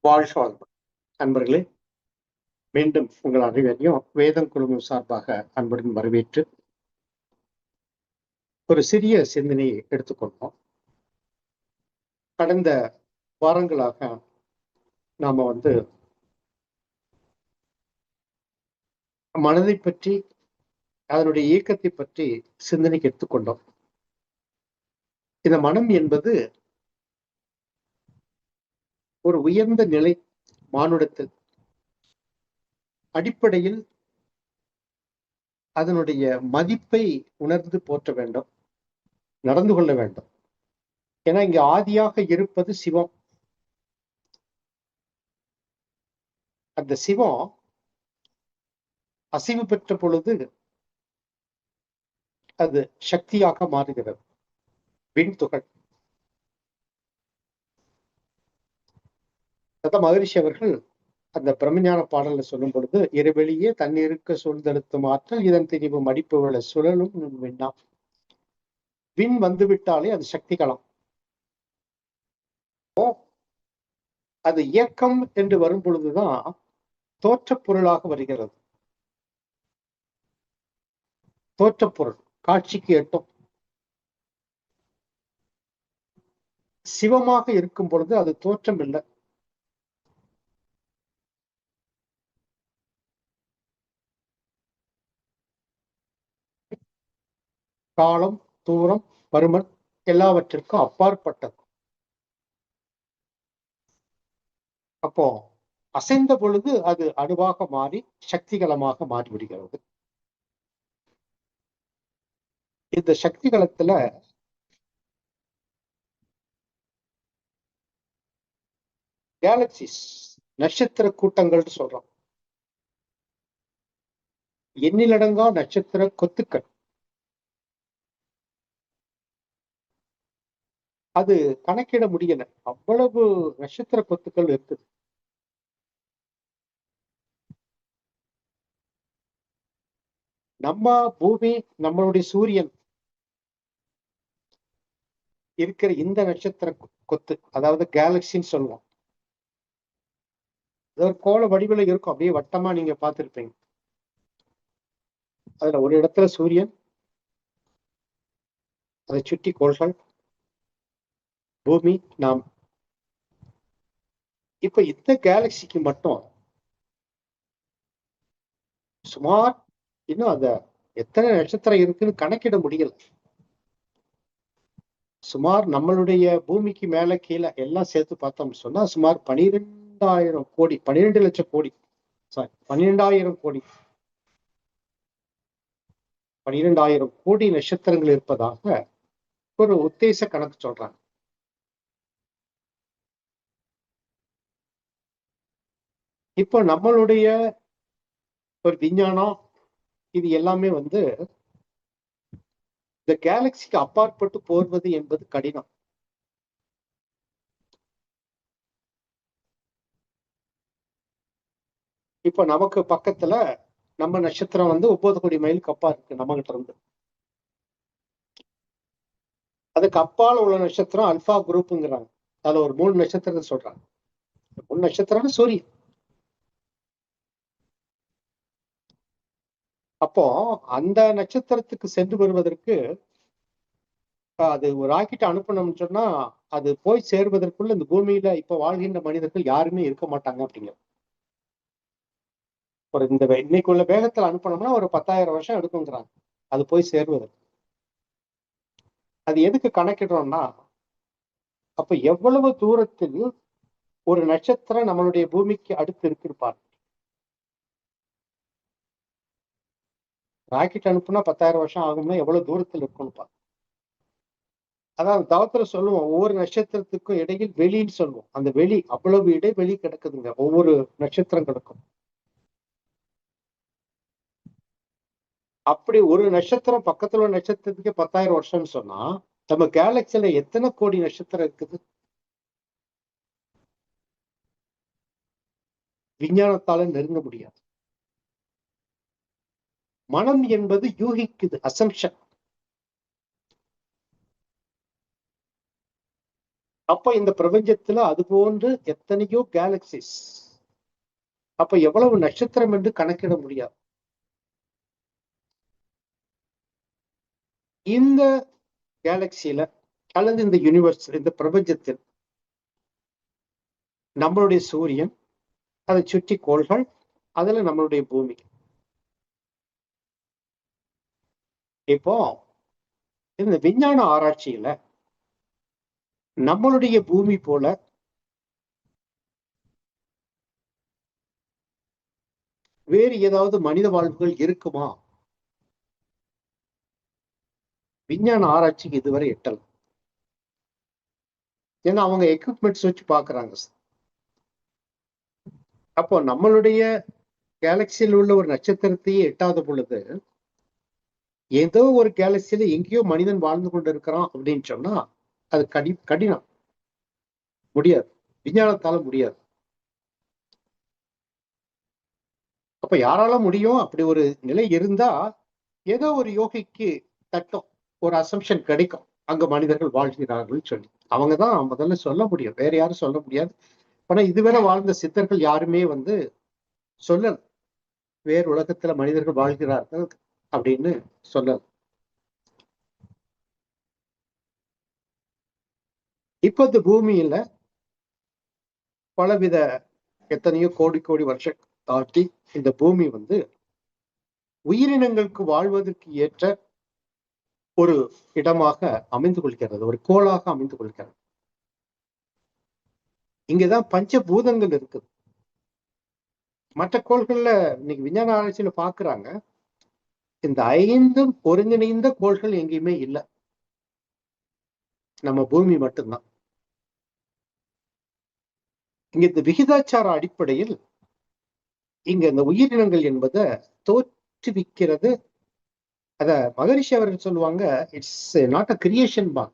வாழ்க வளமுடன். நண்பர்களே, மீண்டும் உங்கள் அனைவரையும் வேதம் குழுமம் சார்பாக அன்புடன் வரவேற்று ஒரு சிறிய சிந்தனையை எடுத்துக்கொண்டோம். கடந்த வாரங்களாக நாம மனதை பற்றி, அதனுடைய இயக்கத்தை பற்றி சிந்தனைக்கு எடுத்துக்கொண்டோம். இந்த மனம் என்பது ஒரு உயர்ந்த நிலை மானுடத்தில். அடிப்படையில் அதனுடைய மதிப்பை உணர்ந்து போற்ற வேண்டும், நடந்து கொள்ள வேண்டும். ஏன்னா இங்க ஆதியாக இருப்பது சிவம். அந்த சிவம் அசைவு பெற்ற பொழுது அது சக்தியாக மாறுகிறது. விண்துகள். மகரிஷி அவர்கள் அந்த பிரம்மஞான பாடல்ல சொல்லும் பொழுது, இருவெளியே தண்ணீருக்கு சூழ்ந்தெழுத்தும் ஆற்றல் இதன் திரிவு மடிப்பு விழ சுழலும் விண்ணா. விண் வந்துவிட்டாலே அது சக்தி களம். அது இயக்கம் என்று வரும் பொழுதுதான் தோற்றப் பொருளாக வருகிறது. தோற்றப் பொருள் காட்சிக்கு எட்டும். சிவமாக இருக்கும் பொழுது அது தோற்றம் இல்லை. காலம், தூரம், பருமன் எல்லாவற்றிற்கும் அப்பாற்பட்டது. அப்போ அசைந்த பொழுது அது அணுவாக மாறி சக்திகளமாக மாறிவிடுகிறது. இந்த சக்தி களத்துல கேலக்சிஸ், நட்சத்திர கூட்டங்கள் சொல்றோம். எண்ணிலடங்கா நட்சத்திர கொத்துக்கள். அது கணக்கிட முடியல, அவ்வளவு நட்சத்திர கொத்துக்கள் இருக்குது. நம்ம பூமி, நம்மளுடைய சூரியன் இருக்கிற இந்த நட்சத்திர கொத்து, அதாவது கேலக்சின்னு சொல்லுவோம். ஒரு கோள வடிவில் இருக்கும், அப்படியே வட்டமா நீங்க பார்த்திருப்பீங்க. அதுல ஒரு இடத்துல சூரியன், அதை சுற்றி கோள்கள், பூமி, நாம். இப்ப இந்த கேலக்சிக்கு மட்டும் சுமார் இன்னும் அந்த எத்தனை நட்சத்திரம் இருக்குன்னு கணக்கிட முடியல. சுமார் நம்மளுடைய பூமிக்கு மேல கீழே எல்லாம் சேர்த்து பார்த்தோம் சொன்னா சுமார் 12,000 கோடி, 12 லட்சம் கோடி, சாரி 12,000 கோடி, 12,000 கோடி நட்சத்திரங்கள் இருப்பதாக ஒரு உத்தேச கணக்கு சொல்றாங்க. இப்போ நம்மளுடைய ஒரு விஞ்ஞானம் இது எல்லாமே இந்த கேலக்சிக்கு அப்பாற்பட்டு போர்வது என்பது கடினம். இப்ப நமக்கு பக்கத்துல நம்ம நட்சத்திரம் 9 கோடி மைலுக்கு அப்பா இருக்கு நம்ம கிட்ட இருந்து. அதுக்கு அப்பால் உள்ள நட்சத்திரம் அல்பா குரூப்புங்கிறாங்க. அதுல ஒரு 3 நட்சத்திரத்தை சொல்றாங்க. 3 நட்சத்திரம் சூரியன். அப்போ அந்த நட்சத்திரத்துக்கு சென்று வருவதற்கு அது ஒரு ராக்கெட் அனுப்பணும்னு சொன்னா அது போய் சேர்வதற்குள்ள இந்த பூமியில இப்ப வாழ்கின்ற மனிதர்கள் யாருமே இருக்க மாட்டாங்க அப்படிங்கிற ஒரு இந்த இன்னைக்குள்ள வேகத்துல அனுப்பணும்னா ஒரு 10,000 வருஷம் எடுக்குங்கிறாங்க அது போய் சேர்வதற்கு. அது எதுக்கு கணக்கிடுறோம்னா, அப்ப எவ்வளவு தூரத்தில் ஒரு நட்சத்திரம் நம்மளுடைய பூமிக்கு அடுத்து இருப்பார். ராக்கெட் அனுப்புனா 10,000 வருஷம் ஆகும்னா எவ்வளவு தூரத்தில் இருக்கும்னு. அதான் தவத்துல சொல்லுவோம், ஒவ்வொரு நட்சத்திரத்துக்கும் இடையில் வெளின்னு சொல்லுவோம். அந்த வெளி அவ்வளவு இடைவெளி கிடக்குதுங்க ஒவ்வொரு நட்சத்திரம் கிடக்கும். அப்படி ஒரு நட்சத்திரம் பக்கத்துல உள்ள நட்சத்திரத்துக்கு 10,000 வருஷம்னு சொன்னா நம்ம கேலக்சில எத்தனை கோடி நட்சத்திரம் இருக்குது? விஞ்ஞானத்தால நெருங்க முடியாது. மனம் என்பது யூகிக்குது, அசம்ஷன். அப்ப இந்த பிரபஞ்சத்துல அது போன்று எத்தனையோ கேலக்சிஸ், அப்ப எவ்வளவு நட்சத்திரம் என்று கணக்கிட முடியாது. இந்த கேலக்சியில அல்லது இந்த யூனிவர்ஸ், இந்த பிரபஞ்சத்தில் நம்மளுடைய சூரியன், அதை சுற்றி கோள்கள், அதுல நம்மளுடைய பூமி. இப்போ இந்த விஞ்ஞான ஆராய்ச்சியில நம்மளுடைய பூமி போல வேறு ஏதாவது மனித வாழ்வுகள் இருக்குமா? விஞ்ஞான ஆராய்ச்சிக்கு இதுவரை எட்டல. ஏன்னா அவங்க எக்யூப்மெண்ட்ஸ் வச்சு பாக்குறாங்க. அப்போ நம்மளுடைய கேலக்சியில் உள்ள ஒரு நட்சத்திரத்தையே எட்டாத பொழுது ஏதோ ஒரு கேலக்சியில எங்கேயோ மனிதன் வாழ்ந்து கொண்டு இருக்கிறான் அப்படின்னு சொன்னா அது கடினம், முடியாது, விஞ்ஞானத்தால முடியாது. அப்ப யாரால முடியும்? அப்படி ஒரு நிலை இருந்தா ஏதோ ஒரு யோகிக்கு தட்டும், ஒரு அசம்ஷன் கிடைக்கும், அங்க மனிதர்கள் வாழ்கிறார்கள் சொல்லி. அவங்கதான் முதல்ல சொல்ல முடியும், வேற யாரும் சொல்ல முடியாது. ஆனா இதுவரை வாழ்ந்த சித்தர்கள் யாருமே சொல்லல வேறு உலகத்துல மனிதர்கள் வாழ்கிறார்கள் அப்படின்னு சொல்லல. இப்ப இந்த பூமியில பலவித எத்தனையோ கோடி கோடி வருஷம் தாண்டி இந்த பூமி உயிரினங்களுக்கு வாழ்வதற்கு ஏற்ற ஒரு இடமாக அமைந்து கொள்கிறது, ஒரு கோளாக அமைந்து கொள்கிறது. இங்கதான் பஞ்சபூதங்கள் இருக்குது. மற்ற கோள்கள்ல இன்னைக்கு விஞ்ஞான ஆராய்ச்சியில பாக்குறாங்க, இந்த 5 ஒருங்கிணைந்த கோள்கள் எங்கேயுமே இல்லை, நம்ம பூமி மட்டும்தான். இங்க இந்த விகிதாச்சார அடிப்படையில் இங்க இந்த உயிரினங்கள் என்பதை தோற்றுவிக்கிறது. அத மகரிஷி அவர்கள் சொல்லுவாங்க, இட்ஸ் நாட் அ கிரியேஷன் பா,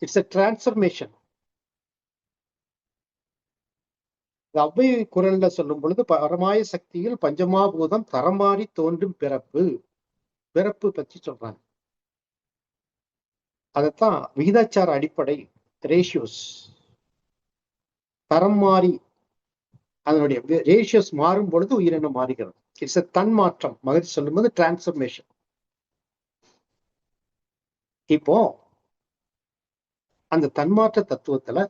இட்ஸ் அ டிரான்ஸ்பர்மேஷன். அவ்வை குரல்ல சொல்லும் பொழுது பரமாய சக்தியில் பஞ்சமாபூதம் தரம் மாறி தோன்றும் பிறப்பு, பிறப்பு பற்றி சொல்றாங்க. அதத்தான் விகிதாச்சார அடிப்படை, ரேஷியோஸ், தரம் மாறி அதனுடைய ரேஷியோஸ் மாறும் பொழுது உயிரினம் மாறுகிறது. இட்ஸ் தன் மாற்றம், மகிழ்ச்சி சொல்லும் போது டிரான்ஸ்பர்மேஷன். இப்போ அந்த தன்மாற்ற தத்துவத்துல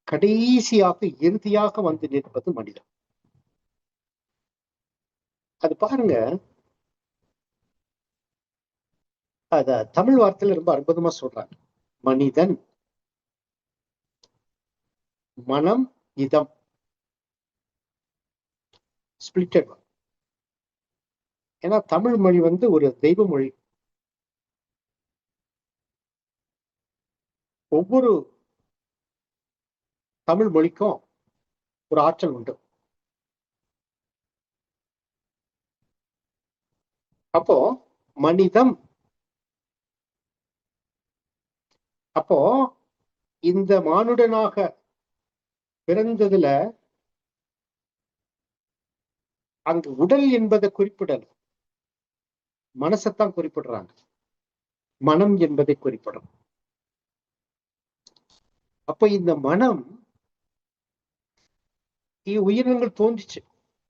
கடைசியாக இறுதியாக வந்து நிற்பது மனிதன். அது பாருங்க, அத தமிழ் வார்த்தையில ரொம்ப அற்புதமா சொல்றாங்க. மனிதன், மனம், இதம், ஸ்பிளிட்டட். ஏன்னா தமிழ் மொழி ஒரு தெய்வ மொழி. ஒவ்வொரு தமிழ் மொழிக்கும் ஒரு ஆற்றல் உண்டு. அப்போ மனிதம், அப்போ இந்த மானுடனாக பிறந்ததுல அங்கு உடல் என்பதை குறிப்பிடல, மனசத்தான் குறிப்பிடுறாங்க, மனம் என்பதை குறிப்பிடும். அப்ப இந்த மனம் உயிரினங்கள் தோன்றிச்சு,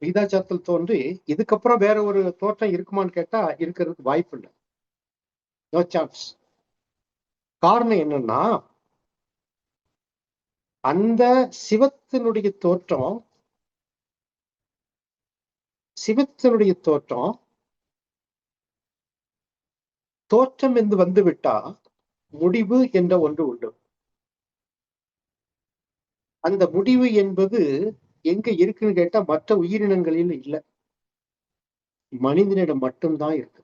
விகிதாச்சாரத்தில் தோன்றி இதுக்கப்புறம் வேற ஒரு தோற்றம் இருக்குமான்னு கேட்டா இருக்கிறதுக்கு வாய்ப்பு இல்லை, நோ சான்ஸ். காரணம் என்னன்னா, அந்த சிவத்தினுடைய தோற்றம், சிவத்தினுடைய தோற்றம் தோற்றம் என்று வந்துவிட்டா முடிவு என்ற ஒன்று உண்டு. அந்த முடிவு என்பது எங்க இருக்குன்னு கேட்டா மற்ற உயிரினங்களில் இல்லை, மனிதனிடம் மட்டும்தான் இருக்கு.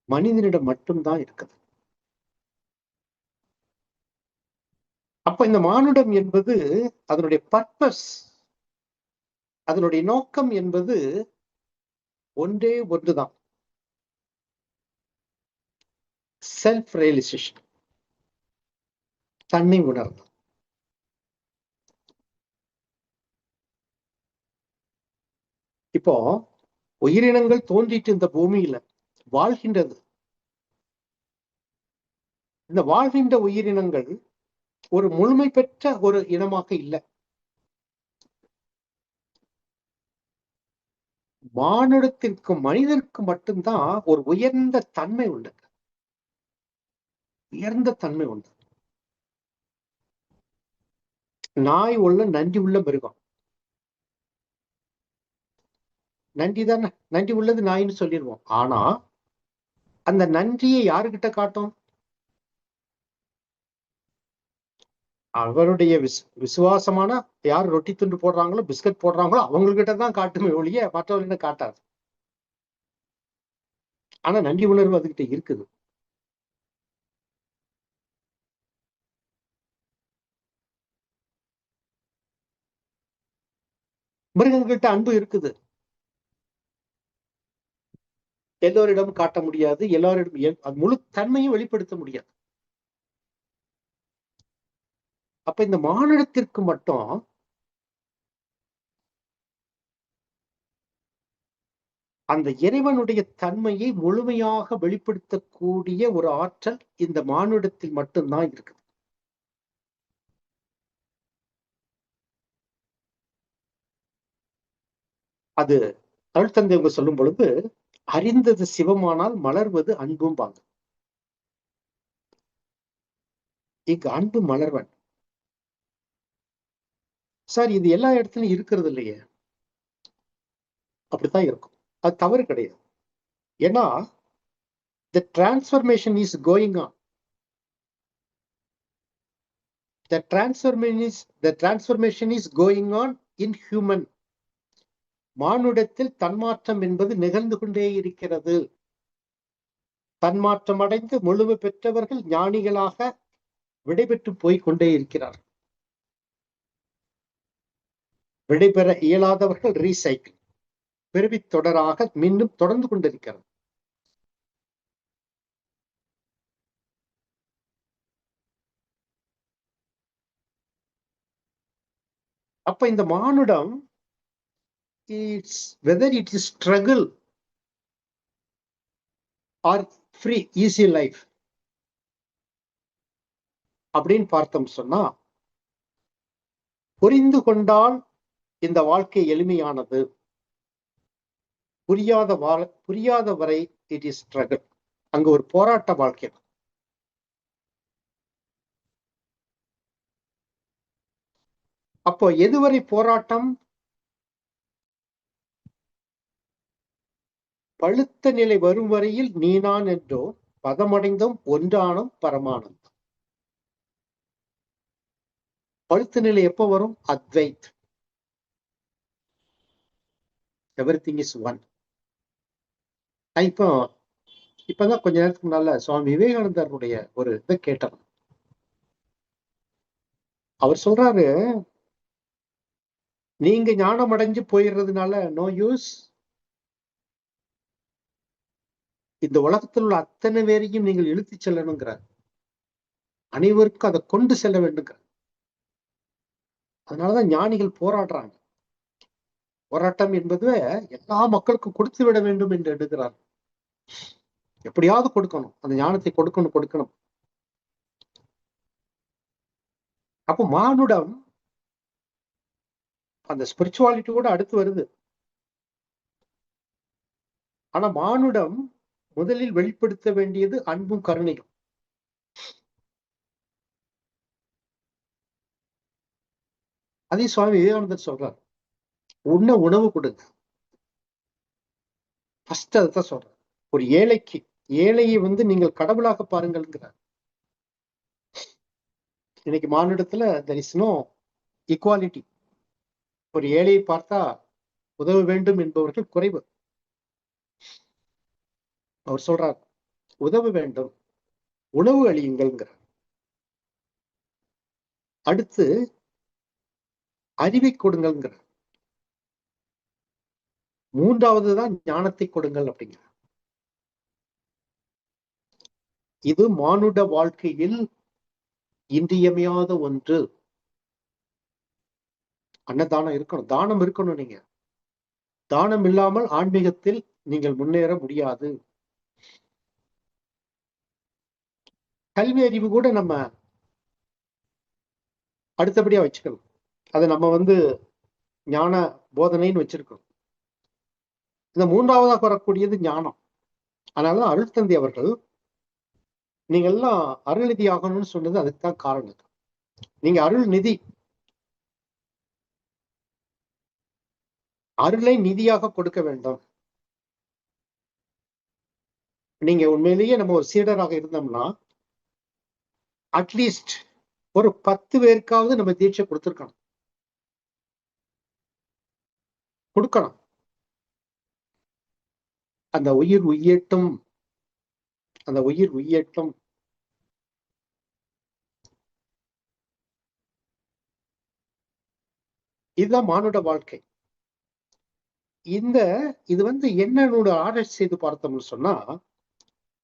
மனிதனிடம் மட்டும்தான் இருக்குது. அப்ப இந்த மானுடம் என்பது அதனுடைய பர்பஸ், அதனுடைய நோக்கம் என்பது ஒன்றே ஒன்றுதான், செல்ஃப் ரியலைசேஷன், தன்னை உணர்வு. இப்போ உயிரினங்கள் தோன்றிட்டு இந்த பூமியில வாழ்கின்றது. இந்த வாழ்கின்ற உயிரினங்கள் ஒரு முழுமை பெற்ற ஒரு இனமாக இல்லை. மானுடத்திற்கும் மனிதனுக்கு மட்டும்தான் ஒரு உயர்ந்த தன்மை உண்டு. உயர்ந்த தன்மை உண்டு. நாய் உள்ள நன்றி உள்ள மிருகம். நன்றி தானே, நன்றி உள்ளது நாயின்னு சொல்லிடுவோம். ஆனா அந்த நன்றியை யாருக்கிட்ட காட்டும்? அவருடைய விசுவாசமான யார் ரொட்டி துண்டு போடுறாங்களோ, பிஸ்கட் போடுறாங்களோ அவங்ககிட்ட தான் காட்டுமே ஒழிய மற்றவர்கிட்ட காட்டாது. ஆனா நன்றி உணர்வு அதுகிட்ட இருக்குது. மிருகங்கள்கிட்ட அன்பு இருக்குது. எல்லோரிடமும் காட்ட முடியாது, எல்லாரிடம் முழு தன்மையும் வெளிப்படுத்த முடியாது. அப்ப இந்த மானிடத்திற்கு மட்டும் அந்த இறைவனுடைய தன்மையை முழுமையாக வெளிப்படுத்தக்கூடிய ஒரு ஆற்றல் இந்த மானுடத்தில் மட்டும்தான் இருக்குது. அது அருட்தந்தை அவங்க சொல்லும் பொழுது, அறிந்தது சிவமானால் மலர்வது அன்பும் பாங்க. இங்கு அன்பு மலர்வன் சார், இது எல்லா இடத்துலயும் இருக்கிறது இல்லையே. அப்படித்தான் இருக்கும். அது தவறு கிடையாது. ஏன்னா the transformation is going on. The transformation is going on in human. மானுடத்தில் தன்மாற்றம் என்பது நிகழ்ந்து கொண்டே இருக்கிறது. தன்மாற்றம் அடைந்து முழுமை பெற்றவர்கள் ஞானிகளாக விடைபெற்று போய் கொண்டே இருக்கிறார். விடைபெற இயலாதவர்கள் ரீசைக்கிள் பிறவி தொடராக மீண்டும் தொடர்ந்து கொண்டிருக்கிறது. அப்ப இந்த மானுடம் whether it is struggle or free easy life அப்படின்னு பார்த்தோம் சொன்னா, புரிந்து கொண்டால் இந்த வாழ்க்கை எளிமையானது, புரியாத வரை இட் இஸ் ஸ்ட்ரகிள். அங்க ஒரு போராட்ட வாழ்க்கை. அப்போ எதுவரை போராட்டம்? பழுத்த நிலை வரும் வரையில் நீ நான் என்றோ பதமடைந்தும் ஒன்றானும் பரமானந்தம். பழுத்த நிலை எப்ப வரும்? Advait, everything is one. இப்பதான் கொஞ்ச நேரத்துக்கு முன்னால சுவாமி விவேகானந்தருடைய ஒரு இதை கேட்டோம். அவர் சொல்றாரு, நீங்க ஞானம் அடைஞ்சு போயிடுறதுனால நோ யூஸ். இந்த உலகத்தில் உள்ள அத்தனை பேரையும் நீங்கள் இழுத்து செல்லணுங்கிறார். அனைவருக்கும் அதை கொண்டு செல்ல வேண்டுங்கிறார். அதனாலதான் ஞானிகள் போராடுறாங்க. போராட்டம் என்பது எல்லா மக்களுக்கும் கொடுத்து விட வேண்டும் என்று எடுக்கிறார். எப்படியாவது கொடுக்கணும், அந்த ஞானத்தை கொடுக்கணும். அப்போ மானுடம் அந்த ஸ்பிரிச்சுவாலிட்டி கூட அடுத்து வருது. ஆனா மானுடம் முதலில் வெளிப்படுத்த வேண்டியது அன்பும் கருணையும். அதே சுவாமி விவேகானந்தர் சொல்றார், உண்ண உணவு கொடுங்க. ஃபர்ஸ்ட் அதைத்தான் சொல்றார். ஒரு ஏழையை நீங்கள் கடவுளாக பாருங்கள்ங்கிறார். இன்னைக்கு மானிடத்துல there is no equality. ஒரு ஏழையை பார்த்தா உதவ வேண்டும் என்பவர்கள் குறைவு. அவர் சொல்றார், உதவ வேண்டும், உணவு அளியுங்கள்ங்கிறார். அடுத்து அறிவை கொடுங்கள்ங்கிறார். மூன்றாவதுதான் ஞானத்தை கொடுங்கள் அப்படிங்கிற. இது மானுட வாழ்க்கையில் இன்றியமையாத ஒன்று. அன்னதானம் இருக்கணும், தானம் இருக்கணும். நீங்க தானம் இல்லாமல் ஆன்மீகத்தில் நீங்கள் முன்னேற முடியாது. கல்வி அறிவு கூட நம்ம அடுத்தபடியா வச்சுக்கணும். அதை நம்ம ஞான போதனைன்னு வச்சிருக்கோம். இந்த மூன்றாவதாக வரக்கூடியது ஞானம். அதனாலதான் அருள் தந்தை அவர்கள் நீங்க எல்லாம் அருள்நிதி ஆகணும்னு சொன்னது அதுக்குதான் காரணம். நீங்க அருள் நிதி, அருளை நிதியாக கொடுக்க வேண்டும். நீங்க உண்மையிலேயே நம்ம ஒரு சீடராக இருந்தோம்னா அட்லீஸ்ட் ஒரு 10 பேருக்காவது நம்ம தீட்சை கொடுக்கணும். அந்த உயிர் உய்யட்டும், அந்த உயிர் உய்யட்டும். இதுதான் மானுட வாழ்க்கை. இது என்னோட ஆராய்ச்சி செய்து பார்த்தோம்னு சொன்னா,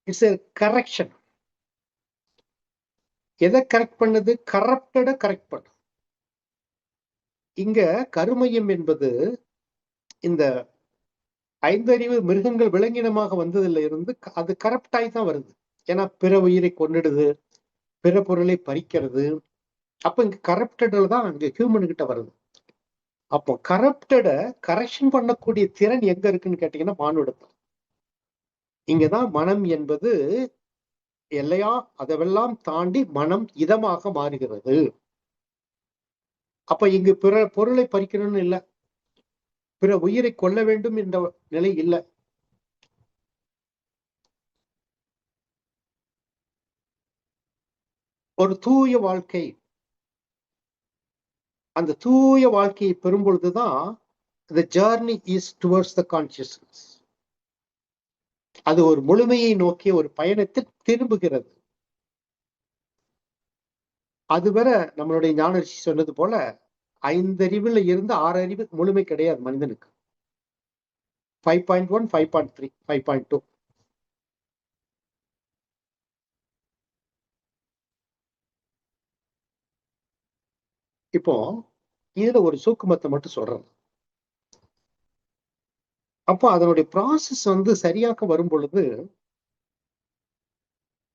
இட்ஸ் எ கரெக்ஷன். எதை கரெக்ட் பண்ணது? கரப்டட கரெக்ட் பண்ணு. இங்க கருமையம் என்பது இந்த ஐந்தறிவு மிருகங்கள் விலங்கினமாக வந்ததுல இருந்து அது கரப்டாய் தான் வருது. ஏன்னா பிற உயிரை கொன்னிடுது, பிற பொருளை பறிக்கிறது. அப்ப இங்க கரப்டட்ல தான் அங்க ஹியூமன் கிட்ட வருது. அப்போ கரப்டட கரெக்ஷன் பண்ணக்கூடிய திறன் எங்க இருக்குன்னு கேட்டீங்கன்னா மானுடத்தில். இங்கதான் மனம் என்பது எல்லையா அதெல்லாம் தாண்டி மனம் இதமாக மாறுகிறது. அப்ப இங்கு பிற பொருளை பறிக்கணும்னு இல்லை, பிற உயிரை கொல்ல வேண்டும் என்ற நிலை இல்லை. ஒரு தூய வாழ்க்கை, அந்த தூய வாழ்க்கையை பெறும் பொழுதுதான் the journey is towards the consciousness. அது ஒரு முழுமையை நோக்கிய ஒரு பயணத்தில் திரும்புகிறது. அதுவரை நம்மளுடைய ஞானரிஷி சொன்னது போல 5 அறிவுல இருந்து 6 அறிவு முழுமை கிடையாது மனிதனுக்கு. 5.1, 5.3, 5.2. இப்போ இதுல ஒரு சூக்குமத்தை மட்டும் சொல்றேன். அப்போ அதனுடைய ப்ராசஸ் சரியாக வரும் பொழுது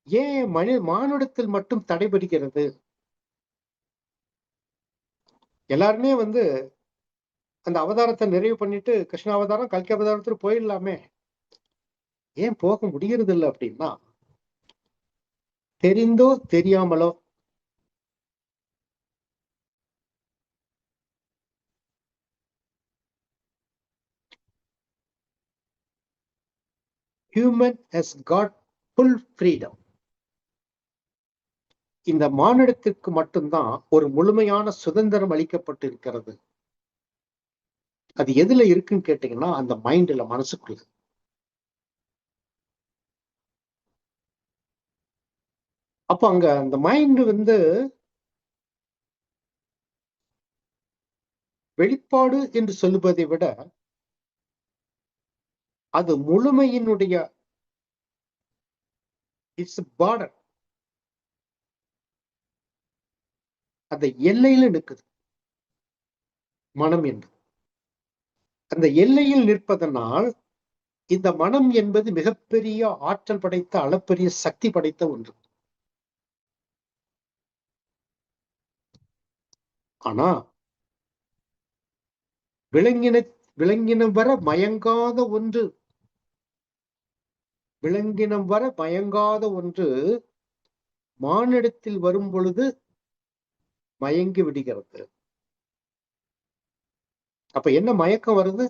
ஏன் மானுடத்தில் மட்டும் தடைபடுகிறது? எல்லாருமே அந்த அவதாரத்தை நிறைவு பண்ணிட்டு கிருஷ்ண அவதாரம் கல்கி அவதாரத்துக்கு போயிடலாமே, ஏன் போக முடியறது இல்லை அப்படின்னா, தெரிந்தோ தெரியாமலோ human has got full freedom. இந்த மானிடத்திற்கு மட்டும்தான் ஒரு முழுமையான சுதந்திரம் அளிக்கப்பட்டு இருக்கிறது. அது எதுல இருக்குன்னு கேட்டீங்கன்னா அந்த மைண்ட்ல, மனசுக்குள்ள. அப்ப அங்க அந்த மைண்ட் வெளிப்பாடு என்று சொல்லுவதை விட அது முழுமையினுடைய இட்ஸ் பார்டர், அந்த எல்லையில நிற்குது மனம் என்று. அந்த எல்லையில் நிற்பதனால் இந்த மனம் என்பது மிகப்பெரிய ஆற்றல் படைத்த, அளப்பெரிய சக்தி படைத்த ஒன்று. ஆனா விலங்கினம் வர மயங்காத ஒன்று, விலங்கினம் வர மயங்காத ஒன்று மானிடத்தில் வரும் பொழுது மயங்கி விடுகிறது. அப்ப என்ன மயக்கம் வருது?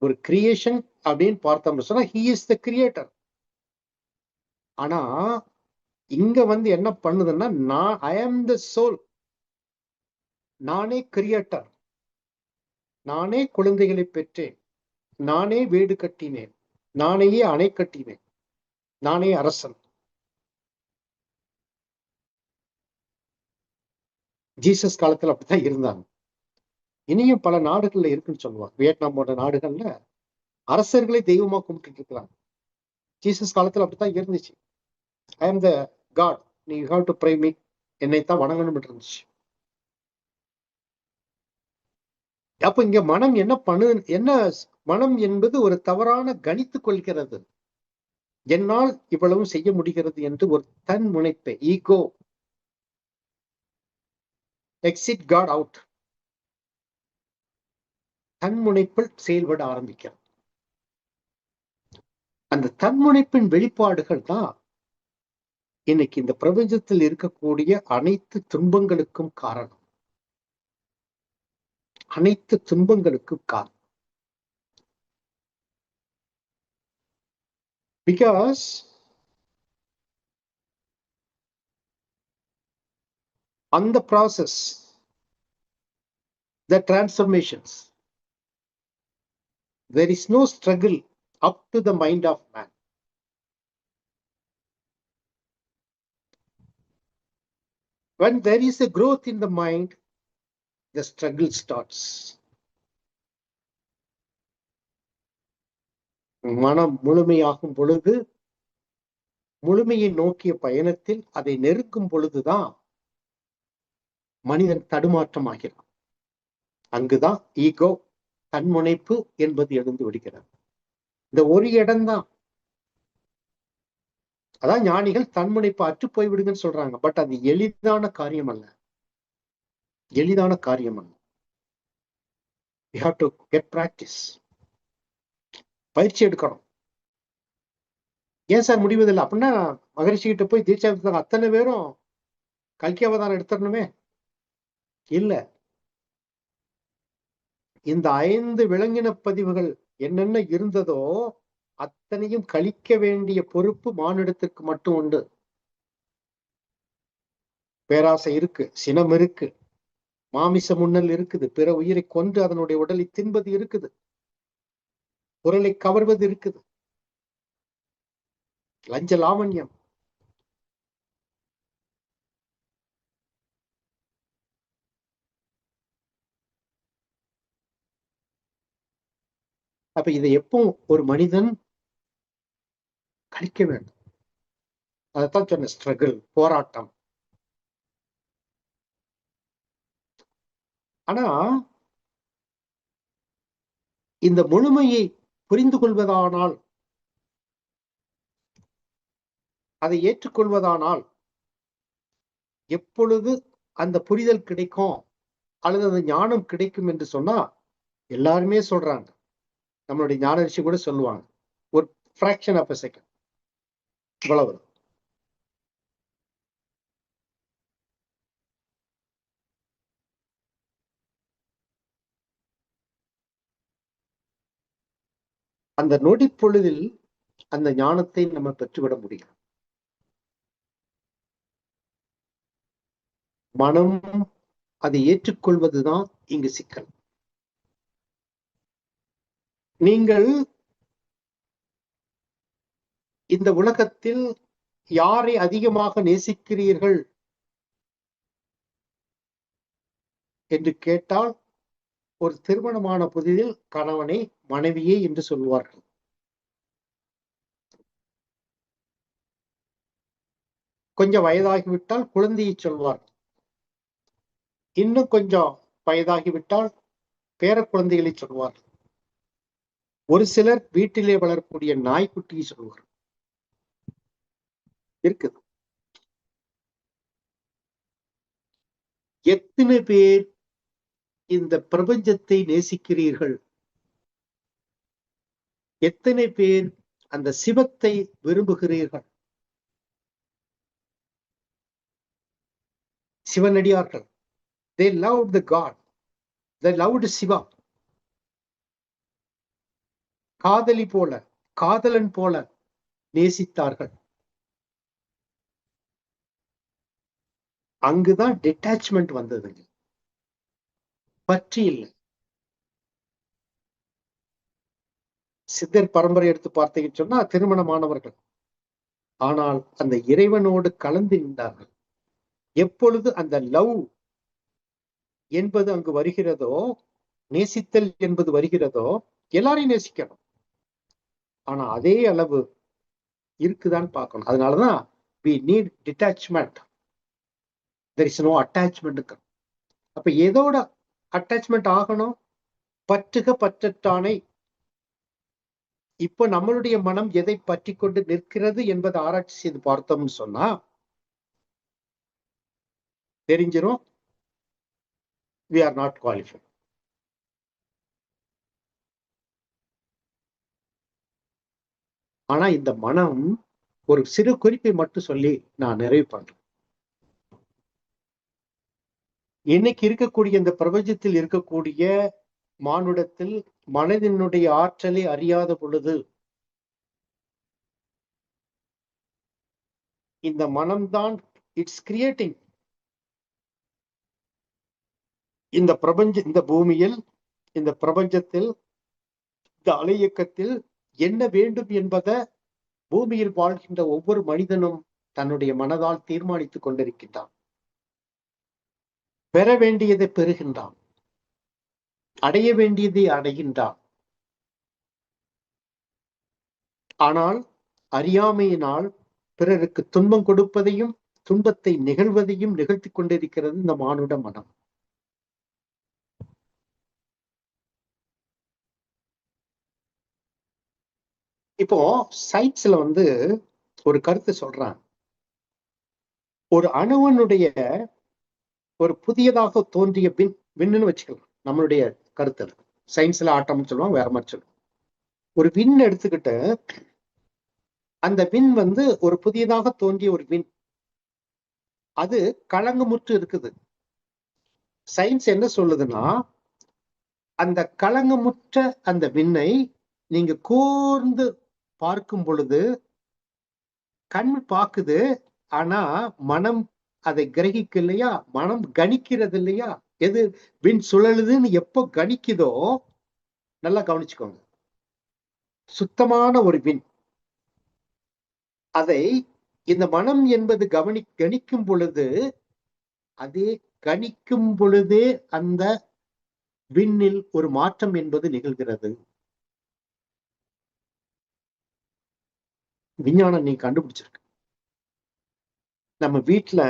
ஒரு கிரியேஷன் அப்படின்னு பார்த்தோம்னு சொன்னா he is the creator. ஆனா இங்க என்ன பண்ணுதுன்னா, நான் ஐ ஆம் த சோல், நானே கிரியேட்டர், நானே குழந்தைகளை பெற்றேன், நானே வீடு கட்டினேன், நானேயே அணை கட்டினேன், நானே அரசன். ஜீசஸ் காலத்துல அப்படித்தான் இருந்தாங்க. இனியும் பல நாடுகள்ல இருக்குன்னு சொல்லுவாங்க. வியட்நாம் போன்ற நாடுகள்ல அரசர்களை தெய்வமா கும்பிட்டு இருக்கிறாங்க. ஜீசஸ் காலத்துல அப்படித்தான் இருந்துச்சு. ஐ ஆம் த காட், நீ ஹாவ் டு ப்ரை மீ, என்னைத்தான் வணங்கணும் இருந்துச்சு. அப்ப இங்க மனம் என்ன மனம் என்பது ஒரு தவறான கணித்துக் கொள்கிறது. என்னால் இவ்வளவு செய்ய முடிகிறது என்று ஒரு தன் முனைப்பை, ஈகோ, எக்ஸிட் காட் அவுட், தன்முனைப்பில் செயல்பட ஆரம்பிக்கிறது. அந்த தன்முனைப்பின் வெளிப்பாடுகள் தான் இன்னைக்கு இந்த பிரபஞ்சத்தில் இருக்கக்கூடிய அனைத்து துன்பங்களுக்கும் காரணம். அனைத்து துன்பங்களுக்கும் காரணம். Because on the process, the transformations, there is no struggle up to the mind of man. When there is a growth in the mind, the struggle starts. மனம் முழுமையாகும் பொழுது, முழுமையை நோக்கிய பயணத்தில் அதை நெருக்கும் பொழுதுதான் மனிதன் தடுமாற்றமாகிறான். அங்குதான் ஈகோ, தன்முனைப்பு என்பது எழுந்து விடுகிறது. இந்த ஒரு இடம்தான். அதான் ஞானிகள் தன்முனைப்பு அற்று போய்விடுங்கன்னு சொல்றாங்க. பட் அது எளிதான காரியம் அல்ல. எளிதான காரியம் அல்ல. We have to get practice. பயிற்சி எடுக்கணும். ஏன் சார் முடிவதில்லை அப்படின்னா, மகரிஷி கிட்ட போய் தீட்சா எடுத்தாங்க அத்தனை பேரும் கல்கி அவதாரம் எடுத்துடணுமே? இல்ல. இந்த 5 விலங்கின பதிவுகள் என்னென்ன இருந்ததோ அத்தனையும் கழிக்க வேண்டிய பொறுப்பு மானிடத்திற்கு மட்டும் உண்டு. பேராசை இருக்கு, சினம் இருக்கு, மாமிச முன்னல் இருக்குது, பிற உயிரை கொன்று அதனுடைய உடலை தின்பது இருக்குது, பொருளை கவர்வது இருக்குது, லஞ்ச லாவண்யம். அப்ப இதை எப்போ ஒரு மனிதன் கழிக்க வேண்டும்? அதைத்தான் சொன்ன, ஸ்ட்ரகிள், போராட்டம். ஆனா இந்த முழுமையை புரிந்து கொள்வதானால், அதை ஏற்றுக்கொள்வதானால் எப்பொழுது அந்த புரிதல் கிடைக்கும் அல்லது அந்த ஞானம் கிடைக்கும் என்று சொன்னா, எல்லாருமே சொல்றாங்க, நம்மளுடைய ஞான ரிஷி கூட சொல்லுவாங்க, ஒரு ஃபிராக்ஷன் ஆஃப் எ செகண்ட், இவ்வளவு. அந்த நொடி பொழுதில் அந்த ஞானத்தை நம்ம பெற்றுவிட முடியும். மனம் அதை ஏற்றுக்கொள்வதுதான் இங்கு சிக்கல். நீங்கள் இந்த உலகத்தில் யாரை அதிகமாக நேசிக்கிறீர்கள் என்று கேட்டால், ஒரு திருமணமான புதிதில் கணவனை, மனைவியே என்று சொல்வார்கள். கொஞ்சம் வயதாகிவிட்டால் குழந்தையை சொல்வார்கள். இன்னும் கொஞ்சம் வயதாகிவிட்டால் பேர குழந்தைகளை சொல்வார்கள். ஒரு சிலர் வீட்டிலே வளரக்கூடிய நாய்க்குட்டியை சொல்வார்கள். இருக்குது. எத்தனை பேர் இந்த பிரபஞ்சத்தை நேசிக்கிறீர்கள்? எத்தனை பேர் அந்த சிவத்தை விரும்புகிறீர்கள்? சிவனடியார்கள், they loved the God, they loved Shiva. காதலி போல, காதலன் போல நேசித்தார்கள். அங்குதான் டிட்டாச்மெண்ட் வந்ததுங்க. பற்றி இல்லை. சித்தர் பரம்பரை எடுத்து பார்த்தீங்கன்னு சொன்னா திருமணமானவர்கள், ஆனால் அந்த இறைவனோடு கலந்து நின்றார்கள். எப்பொழுது அந்த லவ் என்பது அங்கு வருகிறதோ, நேசித்தல் என்பது வருகிறதோ, எல்லாரையும் நேசிக்கணும். ஆனா அதே அளவு இருக்குதான்னு பார்க்கணும். அதனாலதான் we need detachment, there is no attachment. அப்ப எதோட அட்டாச்மெண்ட் ஆகணும்? பற்றுக பற்றற்றானை. இப்ப நம்மளுடைய மனம் எதை பற்றி கொண்டு நிற்கிறது என்பதை ஆராய்ச்சி செய்து பார்த்தோம்னு சொன்னா தெரிஞ்சிரும் we are not qualified. ஆனா இந்த மனம் ஒரு சிறு குறிப்பை மட்டும் சொல்லி நான் நிறைவு பண்றேன். இன்னைக்கு இருக்கக்கூடிய இந்த பிரபஞ்சத்தில் இருக்கக்கூடிய மானுடத்தில் மனதினுடைய ஆற்றலை அறியாத பொழுது இந்த மனம்தான் இட்ஸ் கிரியேட்டிங். இந்த இந்த பூமியில், இந்த பிரபஞ்சத்தில், இந்த அலை இயக்கத்தில் என்ன வேண்டும் என்பதை பூமியில் வாழ்கின்ற ஒவ்வொரு மனிதனும் தன்னுடைய மனதால் தீர்மானித்துக் கொண்டிருக்கின்றான். பெற வேண்டியதை பெறுகின்றான், அடைய வேண்டியதை அடைகின்றான். ஆனால் அறியாமையினால் பிறருக்கு துன்பம் கொடுப்பதையும் துன்பத்தை நிகழ்வதையும் நிகழ்த்தி கொண்டிருக்கிறது இந்த மானுட மனம். இப்போ சயின்ஸ்ல ஒரு கருத்து சொல்றான். ஒரு அணுவனுடைய ஒரு புதியதாக தோன்றிய விண்ணுன்னு வச்சுக்கலாம். நம்மளுடைய கருத்துல சயின்ஸ்ல ஆட்டம்னு சொல்லுவாங்க, வேற மாதிரி சொல்லுவோம். ஒரு விண் எடுத்துக்கிட்டு அந்த விண் ஒரு புதியதாக தோன்றிய ஒரு விண், அது களங்கமுற்று இருக்குது. சயின்ஸ் என்ன சொல்லுதுன்னா, அந்த களங்கமுற்ற அந்த விண்ணை நீங்க கூர்ந்து பார்க்கும் பொழுது கண் பார்க்குது, ஆனா மனம் அதை கிரகிக்கு இல்லையா, மனம் கணிக்கிறது இல்லையா. எது விண் சுழலுதுன்னு எப்போ கணிக்குதோ, நல்லா கவனிச்சுக்கோங்க, சுத்தமான ஒரு விண், அதை இந்த மனம் என்பது கணிக்கும் பொழுது, அதே கணிக்கும் பொழுதே அந்த விண்ணில் ஒரு மாற்றம் என்பது நிகழ்கிறது. விஞ்ஞானம் நீ கண்டுபிடிச்சிருக்கு. நம்ம வீட்டுல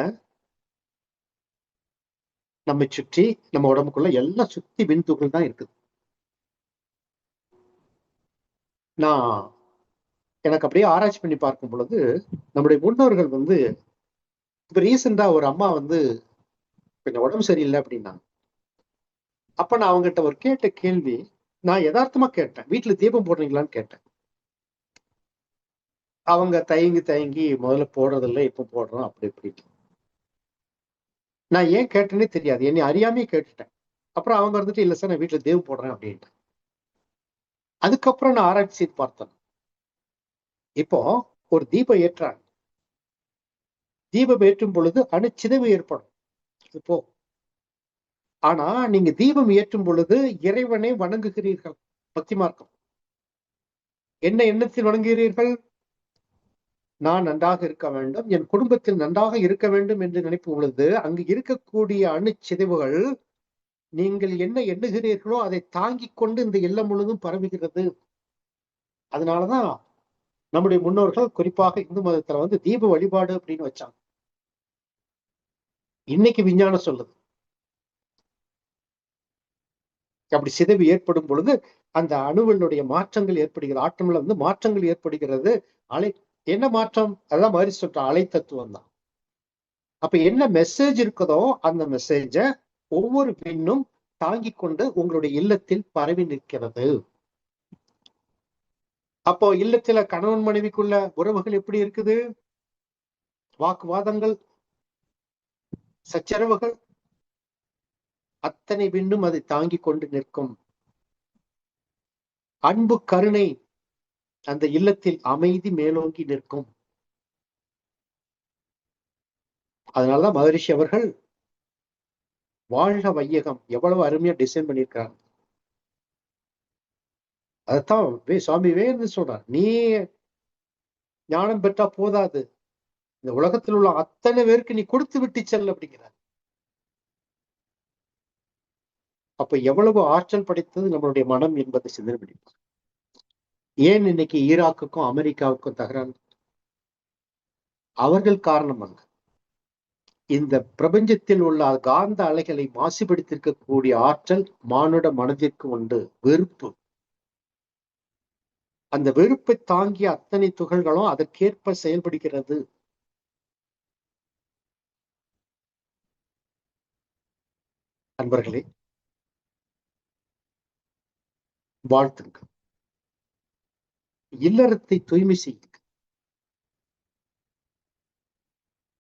நம்ம சுற்றி நம்ம உடம்புக்குள்ள எல்லாம் சுத்தி விண்துகள் தான் இருக்குது. நான் எனக்கு அப்படியே ஆராய்ச்சி பண்ணி பார்க்கும் பொழுது நம்முடைய முன்னோர்கள் இப்ப ரீசெண்டா ஒரு அம்மா கொஞ்சம் உடம்பு சரியில்லை அப்படின்னாங்க. அப்ப நான் அவங்ககிட்ட ஒரு கேட்ட கேள்வி, நான் யதார்த்தமா கேட்டேன், வீட்டுல தீபம் போடுறீங்களான்னு கேட்டேன். அவங்க தயங்கி முதல்ல போடுறதில்லை, இப்ப போடுறோம் அப்படி இப்படி. நான் ஏன் கேட்டேன்னே தெரியாது, என்னை அறியாமே கேட்டுட்டேன். அப்புறம் அவங்க இல்ல சார் நான் வீட்டுல தீபம் போடுறேன் அப்படின்ட்டு. அதுக்கப்புறம் நான் ஆராய்ச்சி செய்து பார்த்தேன். இப்போ ஒரு தீபம் ஏற்றாங்க, தீபம் ஏற்றும் பொழுது அணுச்சிதைவு ஏற்படும் இப்போ. ஆனா நீங்க தீபம் ஏற்றும் பொழுது இறைவனை வணங்குகிறீர்கள். பக்தி மார்க்கம் என்ன எண்ணத்தில் வணங்குகிறீர்கள்? நான் நன்றாக இருக்க வேண்டும், என் குடும்பத்தில் நன்றாக இருக்க வேண்டும் என்று நினைக்கும் பொழுது அங்கு இருக்கக்கூடிய அணுச்சிதைவுகள் நீங்கள் என்ன எண்ணுகிறீர்களோ அதை தாங்கிக் கொண்டு இந்த இல்லம் முழுதும் பரவுகிறது. அதனாலதான் நம்முடைய முன்னோர்கள் குறிப்பாக இந்து மதத்துல தீப வழிபாடு அப்படின்னு வச்சாங்க. இன்னைக்கு விஞ்ஞானம் சொல்லுது, அப்படி சிதைவு ஏற்படும் பொழுது அந்த அணுவினுடைய மாற்றங்கள் ஏற்படுகிறது, ஆற்றம்ல மாற்றங்கள் ஏற்படுகிறது. என்ன மாற்றம்? அதான் மாதிரி சொல்ற அலை தத்துவம் தான். அப்ப என்ன மெசேஜ் இருக்குதோ அந்த மெசேஜ ஒவ்வொரு பெண்ணும் தாங்கிக் கொண்டு உங்களுடைய இல்லத்தில் பரவி நிற்கிறது. அப்போ இல்லத்துல கணவன் மனைவிக்குள்ள உறவுகள் எப்படி இருக்குது? வாக்குவாதங்கள், சச்சரவுகள், அத்தனை பெண்ணும் அதை தாங்கிக் கொண்டு நிற்கும். அன்பு கருணை, அந்த இல்லத்தில் அமைதி மேலோங்கி நிற்கும். அதனாலதான் மகரிஷி அவர்கள் வாழ்க வையகம் எவ்வளவு அருமையா டிசைன் பண்ணியிருக்கிறாங்க. அதைத்தான் சுவாமி விவேகானந்தர் சொல்றார், நீ ஞானம் பெற்றா போதாது, இந்த உலகத்தில் உள்ள அத்தனை பேருக்கு நீ கொடுத்து விட்டு செல் அப்படிங்கிறார். அப்ப எவ்வளவு ஆற்றல் படைத்தது நம்மளுடைய மனம் என்பதை சிந்தனை பண்ணிப்பார். ஏன் இன்னைக்கு ஈராக்குக்கும் அமெரிக்காவுக்கும் தகராறு? அவர்கள் காரணம் அல்ல, இந்த பிரபஞ்சத்தில் உள்ள காந்த அலைகளை மாசுபடுத்திருக்கக்கூடிய ஆற்றல் மானுட மனதிற்கு உண்டு. வெறுப்பு, அந்த வெறுப்பை தாங்கிய அத்தனை துகள்களும் அதற்கேற்ப செயல்படுகிறது. அன்பர்களே, வாழ்த்துங்கள். இல்லறத்தை தூய்மை செய்யுங்கள்.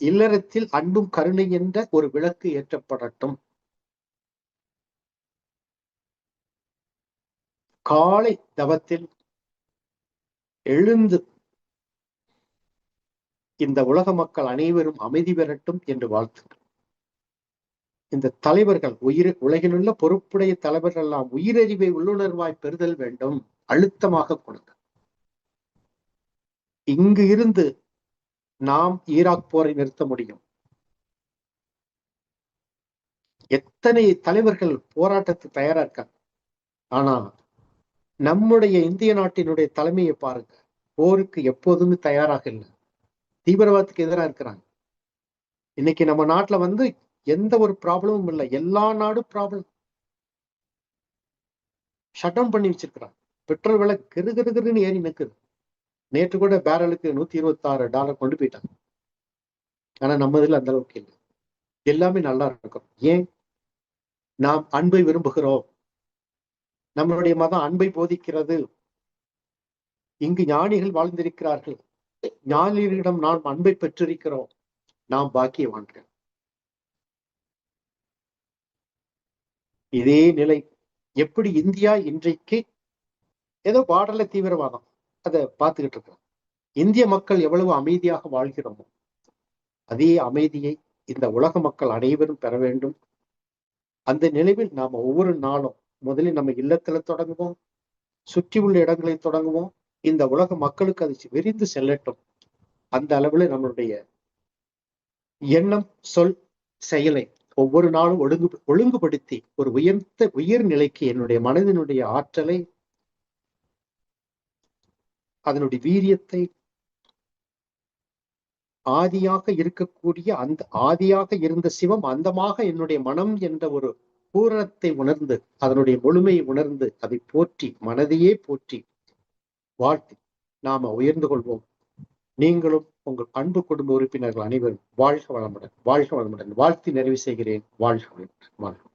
இல்லறத்தில் அன்பும் கருணை என்ற ஒரு விளக்கு ஏற்றப்படட்டும். காலை தவத்தில் எழுந்து இந்த உலக மக்கள் அனைவரும் அமைதி பெறட்டும் என்று வாழ்த்துங்கள். இந்த தலைவர்கள் உலகிலுள்ள பொறுப்புடைய தலைவர்கள் எல்லாம் உயிரறிவை உள்ளுணர்வாய் பெறுதல் வேண்டும். அழுத்தமாக கொடுங்க. இங்கு இருந்து நாம் ஈராக் போரை நிறுத்த முடியும். எத்தனை தலைவர்கள் போராட்டத்துக்கு தயாரா இருக்காங்க. ஆனா நம்முடைய இந்திய நாட்டினுடைய தலைமையை பாருங்க, போருக்கு எப்போதுமே தயாராக இல்லை. தீவிரவாதத்துக்கு எதிராக இருக்கிறாங்க. இன்னைக்கு நம்ம நாட்டுல எந்த ஒரு ப்ராப்ளமும் இல்லை. எல்லா நாடும் ப்ராப்ளம். ஷட் டவுன் பண்ணி வச்சிருக்கிறாங்க. பெட்ரோல் விலை கிருகிருன்னு ஏறி நிற்குது. நேற்று கூட பேரலுக்கு $126 கொண்டு போயிட்டாங்க. ஆனா நம்ம இதுல அந்த அளவுக்கு இல்லை. எல்லாமே நல்லா இருக்கும். ஏன்? நாம் அன்பை விரும்புகிறோம். நம்மளுடைய மதம் அன்பை போதிக்கிறது. இங்கு ஞானிகள் வாழ்ந்திருக்கிறார்கள். ஞானிகளிடம் நாம் அன்பை பெற்றிருக்கிறோம். நாம் பாக்கியவான்கள். இதே நிலை எப்படி இந்தியா இன்றைக்கு ஏதோ பார்டர்ல தீவிரவாதம் அதை பார்த்துக்கிட்டு இருக்கிறோம். இந்திய மக்கள் எவ்வளவு அமைதியாக வாழ்கிறோமோ அதே அமைதியை இந்த உலக மக்கள் அனைவரும் பெற வேண்டும். அந்த நிலைவில் நாம ஒவ்வொரு நாளும் முதலில் நம்ம இல்லத்துல தொடங்குவோம், சுற்றி உள்ள இடங்களை தொடங்குவோம். இந்த உலக மக்களுக்கு அது விரிந்து செல்லட்டும். அந்த அளவுல நம்மளுடைய எண்ணம், சொல், செயலை ஒவ்வொரு நாளும் ஒழுங்குபடுத்தி ஒரு உயர் நிலைக்கு என்னுடைய மனதினுடைய ஆற்றலை, அதனுடைய வீரியத்தை, ஆதியாக இருக்கக்கூடிய அந்த ஆதியாக இருந்த சிவம் அந்தமாக என்னுடைய மனம் என்ற ஒரு பூரணத்தை உணர்ந்து அதனுடைய முழுமையை உணர்ந்து அதை போற்றி மனதையே போற்றி வாழ்த்தி நாம உயர்ந்து கொள்வோம். நீங்களும் உங்கள் அன்பு குடும்ப உறுப்பினர்கள் அனைவரும் வாழ்க வளமுடன், வாழ்க வளமுடன் வாழ்த்தி நிறைவு செய்கிறேன். வாழ்க வளமுடன்.